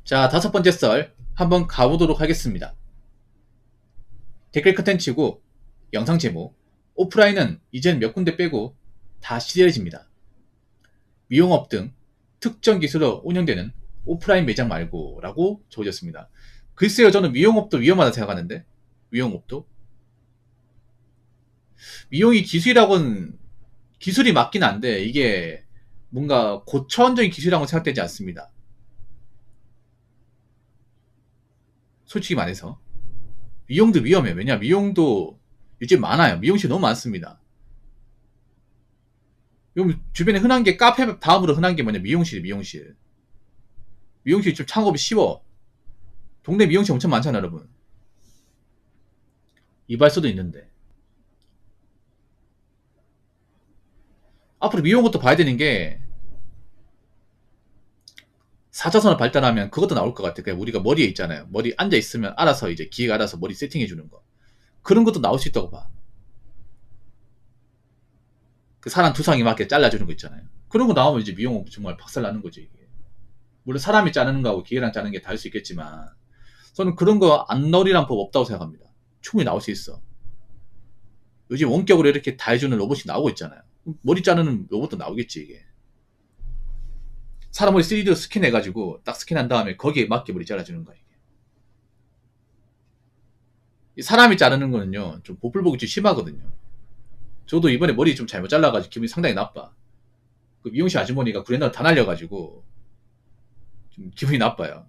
자, 다섯 번째 썰 한번 가보도록 하겠습니다. 댓글 컨텐츠고 영상 제목 오프라인은 이젠 몇 군데 빼고 다 시들해집니다. 미용업 등 특정 기술로 운영되는 오프라인 매장 말고 라고 적어졌습니다. 글쎄요, 저는 미용업도 위험하다 생각하는데, 미용업도 미용이 기술이라고는 기술이 맞긴 한데 이게 뭔가 고차원적인 기술이라고 생각되지 않습니다. 솔직히 말해서 미용도 위험해요. 왜냐, 미용도 요즘 많아요. 미용실 너무 많습니다. 요즘 주변에 흔한 게 카페 다음으로 흔한 게 뭐냐, 미용실. 미용실 좀 창업이 쉬워. 동네 미용실 엄청 많잖아요, 여러분. 이발소도 있는데. 앞으로 미용것도 봐야 되는 게 4차선을 발달하면 그것도 나올 것 같아요. 그냥 우리가 머리에 있잖아요. 머리 앉아 있으면 알아서 이제 기계가 알아서 머리 세팅해 주는 거. 그런 것도 나올 수 있다고 봐. 그 사람 두상에 맞게 잘라주는 거 있잖아요. 그런 거 나오면 이제 미용 정말 박살 나는 거지, 이게. 물론 사람이 자르는 거하고 기계랑 자르는 게 다를 수 있겠지만 저는 그런 거 안 나오리란 법 없다고 생각합니다. 충분히 나올 수 있어. 요즘 원격으로 이렇게 다 해주는 로봇이 나오고 있잖아요. 머리 자르는 로봇도 나오겠지, 이게. 사람 머리 3D로 스캔해가지고 딱 스캔한 다음에 거기에 맞게 머리 잘라주는 거야, 이게. 사람이 자르는 거는요, 좀 보풀복이 좀 심하거든요. 저도 이번에 머리 좀 잘못 잘라가지고 기분이 상당히 나빠. 그 미용실 아주머니가 구레나루 다 날려가지고 좀 기분이 나빠요.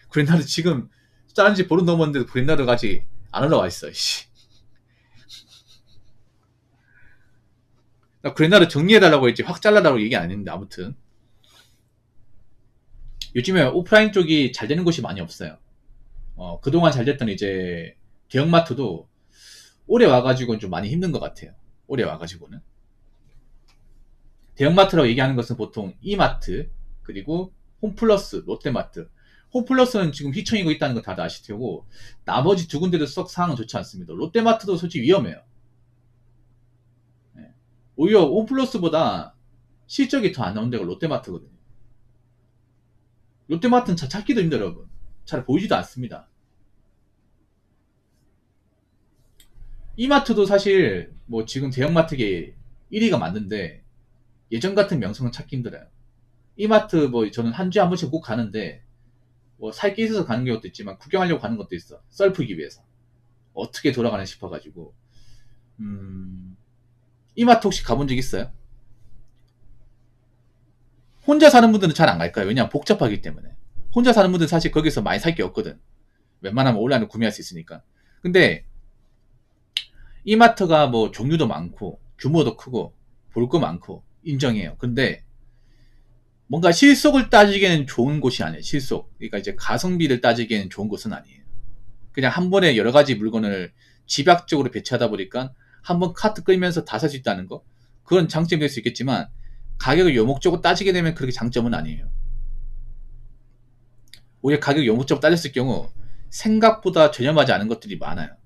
구레나루 지금 자른 지 보름 넘었는데 구레나루가 아직 안 올라와 있어. 씨. 나 구레나루 정리해달라고 했지 확 잘라달라고 얘기 안 했는데, 아무튼 요즘에 오프라인 쪽이 잘 되는 곳이 많이 없어요. 그동안 잘 됐던 이제 대형마트도 올해 와가지고는 좀 많이 힘든 것 같아요. 올해 와가지고는 대형마트라고 얘기하는 것은 보통 이마트, 그리고 홈플러스, 롯데마트. 홈플러스는 지금 휘청이고 있다는 거 다들 아실 테고, 나머지 두 군데도 썩 상황은 좋지 않습니다. 롯데마트도 솔직히 위험해요. 네. 오히려 홈플러스보다 실적이 더 안 나온 데가 롯데마트거든요. 롯데마트는 잘 찾기도 힘들어요, 여러분. 잘 보이지도 않습니다. 이마트도 사실 뭐 지금 대형마트계 1위가 맞는데 예전 같은 명성은 찾기 힘들어요. 이마트 뭐 저는 한 주에 한 번씩 꼭 가는데, 뭐 살 게 있어서 가는 경우도 있지만 구경하려고 가는 것도 있어. 썰 풀기 위해서. 어떻게 돌아가나 싶어가지고. 이마트 혹시 가본 적 있어요? 혼자 사는 분들은 잘 안 갈까요? 왜냐면 복잡하기 때문에. 혼자 사는 분들은 사실 거기서 많이 살 게 없거든. 웬만하면 온라인으로 구매할 수 있으니까. 근데 이마트가 뭐 종류도 많고 규모도 크고 볼 거 많고 인정해요. 근데 뭔가 실속을 따지기에는 좋은 곳이 아니에요. 실속. 그러니까 이제 가성비를 따지기에는 좋은 곳은 아니에요. 그냥 한 번에 여러 가지 물건을 집약적으로 배치하다 보니까 한 번 카트 끌면서 다 살 수 있다는 거, 그건 장점이 될 수 있겠지만 가격을 요목적으로 따지게 되면 그렇게 장점은 아니에요. 오히려 가격이 요목적으로 따졌을 경우 생각보다 저렴하지 않은 것들이 많아요.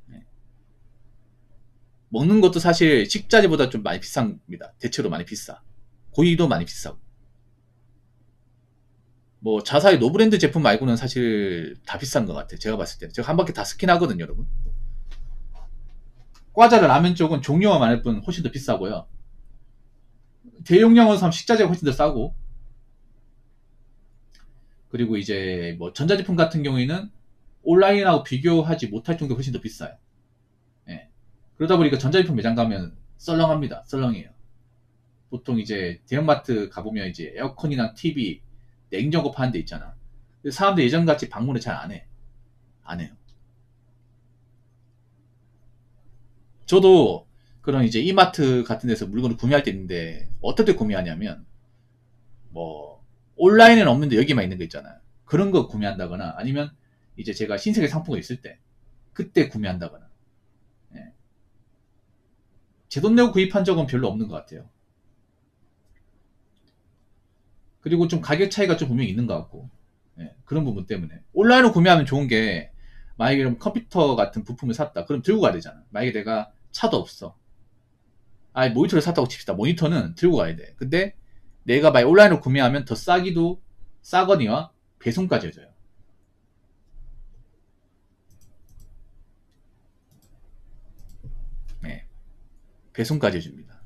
네. 먹는 것도 사실 식자재보다 좀 많이 비쌉니다. 대체로 많이 비싸. 고기도 많이 비싸고. 뭐 자사의 노브랜드 제품 말고는 사실 다 비싼 것 같아요. 제가 봤을 때는. 제가 한 바퀴 다 스킨하거든요, 여러분. 과자를 라면 쪽은 종류가 많을 뿐 훨씬 더 비싸고요. 대용량으로 사면 식자재가 훨씬 더 싸고, 그리고 이제 뭐 전자제품 같은 경우에는 온라인하고 비교하지 못할 정도로 훨씬 더 비싸요. 예. 그러다 보니까 전자제품 매장 가면 썰렁합니다. 썰렁해요. 보통 이제 대형마트 가보면 이제 에어컨이나 TV, 냉장고 파는 데 있잖아. 근데 사람들 예전같이 방문을 잘 안 해. 안 해요. 저도 그런 이제 이마트 같은 데서 물건을 구매할 때 있는데, 어떨 때 구매하냐면, 뭐 온라인에는 없는데 여기만 있는 거 있잖아요. 그런 거 구매한다거나, 아니면 이제 제가 신세계 상품가 있을 때 그때 구매한다거나. 예. 제 돈 내고 구입한 적은 별로 없는 것 같아요. 그리고 좀 가격 차이가 좀 분명히 있는 것 같고. 예. 그런 부분 때문에 온라인으로 구매하면 좋은 게, 만약에 그럼 컴퓨터 같은 부품을 샀다 그럼 들고 가야 되잖아. 만약에 내가 차도 없어, 아 모니터를 샀다고 칩시다. 모니터는 들고 가야 돼. 근데 내가 만약 온라인으로 구매하면 더 싸기도 싸거니와 배송까지 해줘요. 네, 배송까지 해줍니다.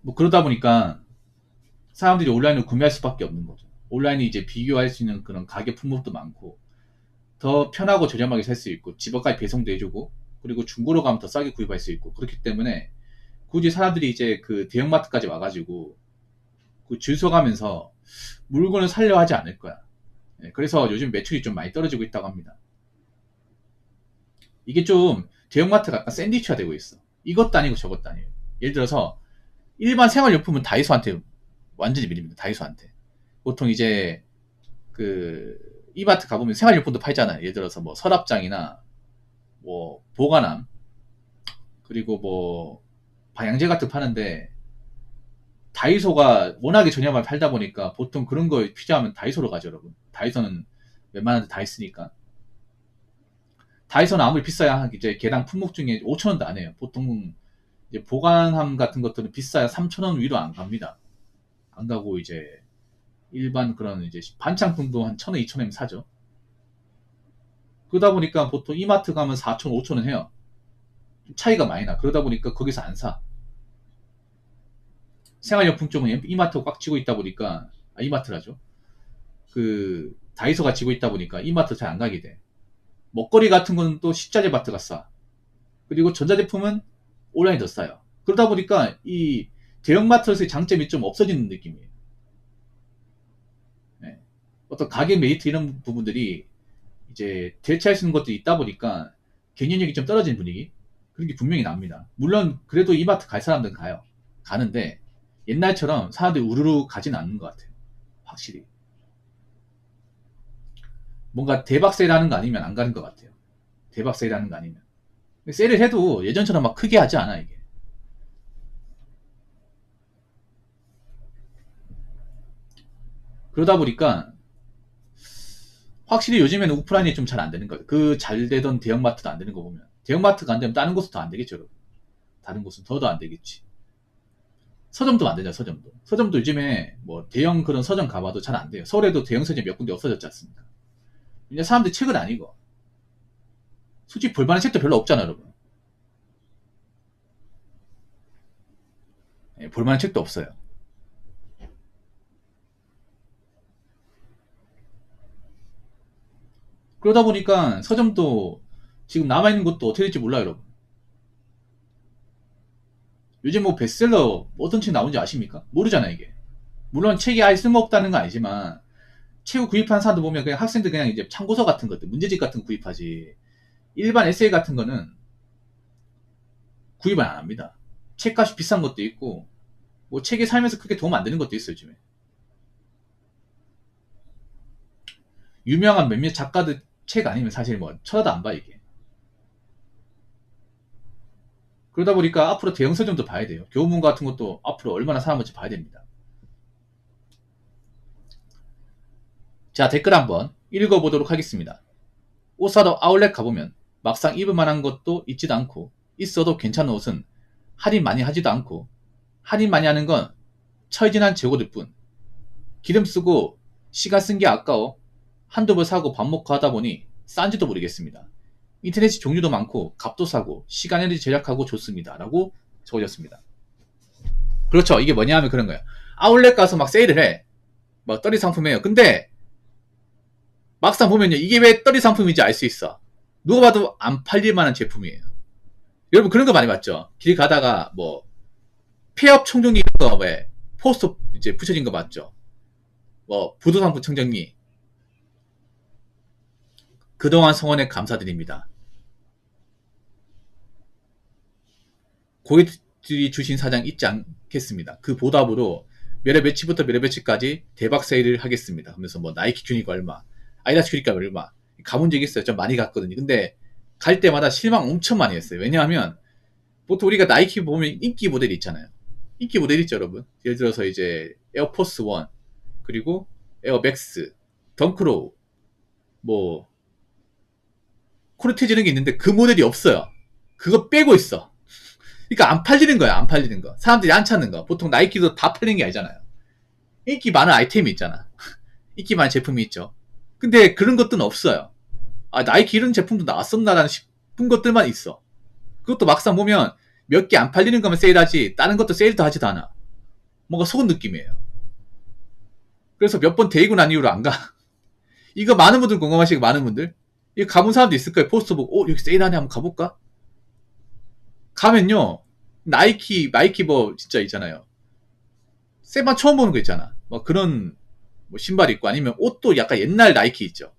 뭐 그러다 보니까 사람들이 온라인으로 구매할 수밖에 없는 거죠. 온라인이 이제 비교할 수 있는 그런 가격 품목도 많고 더 편하고 저렴하게 살 수 있고 집 앞까지 배송도 해주고 그리고 중고로 가면 더 싸게 구입할 수 있고 그렇기 때문에 굳이 사람들이 이제 그 대형마트까지 와가지고 그 줄 서가면서 물건을 사려 하지 않을 거야. 네, 그래서 요즘 매출이 좀 많이 떨어지고 있다고 합니다. 이게 좀 대형마트가 약간 샌드위치화 되고 있어. 이것도 아니고 저것도 아니에요. 예를 들어서 일반 생활용품은 다이소한테 완전히 밀립니다. 다이소한테. 보통 이제 그 이마트 가보면 생활용품도 팔잖아요. 예를 들어서 뭐 서랍장이나 뭐 보관함 그리고 뭐 방향제 같은 거 파는데 다이소가 워낙에 저렴하게 팔다 보니까 보통 그런 거 필요하면 다이소로 가죠, 여러분. 다이소는 웬만한 데 다 있으니까. 다이소는 아무리 비싸야 이제 개당 품목 중에 5,000원도 안 해요. 보통 이제 보관함 같은 것들은 비싸야 3,000원 위로 안 갑니다. 안 가고 이제 일반 그런 이제 반창품도 한 1,000원, 2,000원이면 사죠. 그러다 보니까 보통 이마트 가면 4,000원, 5,000원 해요. 차이가 많이 나. 그러다 보니까 거기서 안 사. 생활용품 쪽은 이마트가 꽉 쥐고 있다 보니까, 이마트라죠. 그, 다이소가 쥐고 있다 보니까 이마트 잘 안 가게 돼. 먹거리 같은 거는 또 식자재 마트가 싸. 그리고 전자제품은 온라인이 더 싸요. 그러다 보니까 이 대형마트에서의 장점이 좀 없어지는 느낌이에요. 네. 어떤 가격 메리트 이런 부분들이 이제 대체할 수 있는 것도 있다 보니까 경쟁력이 좀 떨어지는 분위기? 그런 게 분명히 납니다. 물론 그래도 이마트 갈 사람들은 가요. 가는데 옛날처럼 사람들이 우르르 가지는 않는 것 같아요. 확실히. 뭔가 대박 세일하는 거 아니면 안 가는 것 같아요. 대박 세일하는 거 아니면. 세일을 해도 예전처럼 막 크게 하지 않아 이게. 그러다 보니까 확실히 요즘에는 오프라인이 좀 잘 안 되는 거예요. 그 잘 되던 대형마트도 안 되는 거 보면. 대형마트가 안 되면 다른 곳은 더 안 되겠죠, 여러분. 다른 곳은 더도 안 되겠지. 서점도 안 되죠, 서점도. 서점도 요즘에 뭐 대형 그런 서점 가봐도 잘 안 돼요. 서울에도 대형 서점 몇 군데 없어졌지 않습니까? 이제 사람들이 책을 안 읽어. 솔직히 볼만한 책도 별로 없잖아, 여러분. 예, 볼만한 책도 없어요. 그러다 보니까 서점도 지금 남아있는 것도 어떻게 될지 몰라요, 여러분. 요즘 뭐 베스트셀러 어떤 책 나온지 아십니까? 모르잖아요, 이게. 물론 책이 아예 쓸모없다는 건 아니지만 책 구입한 사람들 보면 그냥 학생들 그냥 이제 참고서 같은 것들, 문제집 같은 거 구입하지. 일반 에세이 같은 거는 구입을 안 합니다. 책값이 비싼 것도 있고, 뭐 책에 살면서 크게 도움 안 되는 것도 있어요, 요즘에. 유명한 몇몇 작가들 책 아니면 사실 뭐 쳐다도 안 봐, 이게. 그러다 보니까 앞으로 대형 서점도 봐야 돼요. 교보문 같은 것도 앞으로 얼마나 사람을지 봐야 됩니다. 자, 댓글 한번 읽어보도록 하겠습니다. 옷 사러 아울렛 가보면 막상 입을 만한 것도 있지도 않고 있어도 괜찮은 옷은 할인 많이 하지도 않고 할인 많이 하는 건 처지난 재고들 뿐. 기름 쓰고 시간 쓴 게 아까워 한두 벌 사고 밥 먹고 하다 보니 싼지도 모르겠습니다. 인터넷이 종류도 많고 값도 싸고 시간 에너지 절약하고 좋습니다. 라고 적어졌습니다. 그렇죠. 이게 뭐냐 하면 그런 거예요. 아울렛 가서 막 세일을 해. 막 떨이 상품이에요. 근데 막상 보면요. 이게 왜 떨이 상품인지 알 수 있어. 누가 봐도 안 팔릴 만한 제품이에요. 여러분 그런 거 많이 봤죠? 길 가다가 뭐 폐업 청정기 이런 거 왜 포스터 이제 붙여진 거 봤죠? 뭐 부도상품 청정기 그동안 성원에 감사드립니다. 고객들이 주신 사장 잊지 않겠습니다. 그 보답으로 몇월 며칠부터 몇월 며칠까지 대박 세일을 하겠습니다. 하면서 뭐 나이키 큐니까 얼마, 아이다스 큐니까 얼마 가본 적 있어요. 좀 많이 갔거든요. 근데 갈 때마다 실망 엄청 많이 했어요. 왜냐하면 보통 우리가 나이키 보면 인기 모델이 있잖아요. 인기 모델 있죠, 여러분. 예를 들어서 이제 에어포스 1 그리고 에어맥스, 덩크로우, 뭐 코르테지는 게 있는데 그 모델이 없어요. 그거 빼고 있어. 그러니까 안 팔리는 거야. 안 팔리는 거. 사람들이 안 찾는 거. 보통 나이키도 다 팔리는 게 아니잖아요. 인기 많은 아이템이 있잖아. 인기 많은 제품이 있죠. 근데 그런 것들은 없어요. 아, 나이키 이런 제품도 나왔었나라는 싶은 것들만 있어. 그것도 막상 보면 몇 개 안 팔리는 거면 세일하지 다른 것도 세일도 하지도 않아. 뭔가 속은 느낌이에요. 그래서 몇 번 데이고 난 이후로 안 가. 이거 많은 분들 궁금하시고 많은 분들 이거 가본 사람도 있을 거예요. 포스터 보고 여기 세일하네 한번 가볼까? 가면요 나이키 뭐 진짜 있잖아요. 세반 처음 보는 거 있잖아. 뭐 그런 뭐 신발 있고 아니면 옷도 약간 옛날 나이키 있죠.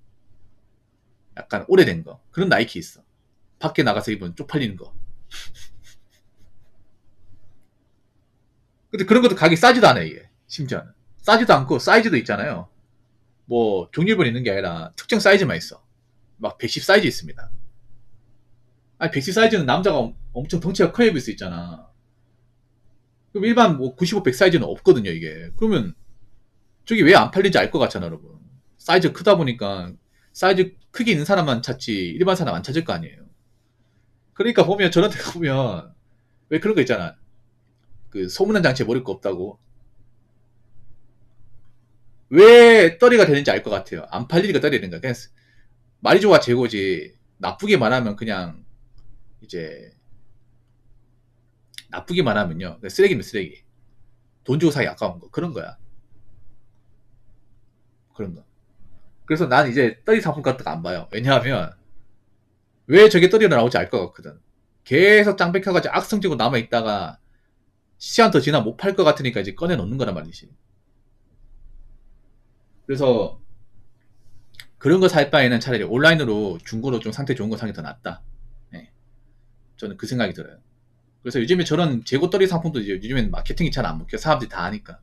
약간 오래된 거 그런 나이키 있어. 밖에 나가서 입으면 쪽팔리는 거. 근데 그런 것도 가격이 싸지도 않아요. 이게 심지어는 싸지도 않고 사이즈도 있잖아요. 뭐 종류별 있는 게 아니라 특정 사이즈만 있어. 막 110 사이즈 있습니다. 아니 110 사이즈는 남자가 엄청 덩치가 커 입을 수 있잖아. 그럼 일반 뭐 95, 100 사이즈는 없거든요 이게. 그러면 저게 왜 안 팔린지 알 것 같잖아 여러분. 사이즈 크다 보니까 사이즈 크게 있는 사람만 찾지 일반 사람 안 찾을 거 아니에요. 그러니까 보면 저런 데 보면 왜 그런 거 있잖아. 그 소문난 장치에 머리 거 없다고. 왜 떨이가 되는지 알 것 같아요. 안 팔리니까 떨이는 거야. 그냥 말이 좋아 재고지. 나쁘게 말하면 그냥 이제 나쁘게 말하면요. 쓰레기면 쓰레기. 돈 주고 사기 아까운 거. 그런 거야. 그런 거. 그래서 난 이제 떨이 상품 같은 거 안 봐요. 왜냐하면 왜 저게 떨이가 나올지 알 것 같거든. 계속 짱백혀가지고 악성적으로 남아있다가 시간 더 지나 못 팔 것 같으니까 이제 꺼내놓는 거란 말이지. 그래서 그런 거 살 바에는 차라리 온라인으로 중고로 좀 상태 좋은 거 사는 게 더 낫다. 네. 저는 그 생각이 들어요. 그래서 요즘에 저런 재고 떨이 상품도 이제 요즘엔 마케팅이 잘 안 먹혀. 사람들이 다 아니까.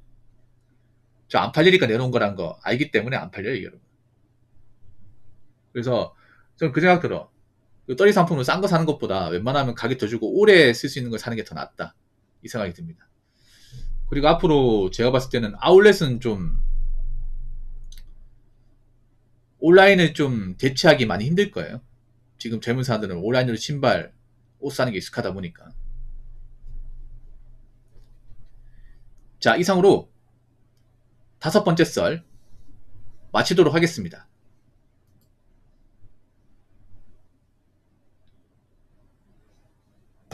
저 안 팔리니까 내놓은 거란 거 알기 때문에 안 팔려요, 여러분. 그래서 저는 그 생각 들어. 그 떨이 상품으로 싼 거 사는 것보다 웬만하면 가격 더 주고 오래 쓸 수 있는 걸 사는 게 더 낫다. 이 생각이 듭니다. 그리고 앞으로 제가 봤을 때는 아울렛은 좀 온라인을 좀 대체하기 많이 힘들 거예요. 지금 젊은 사람들은 온라인으로 신발, 옷 사는 게 익숙하다 보니까. 자, 이상으로 5번째 썰 마치도록 하겠습니다.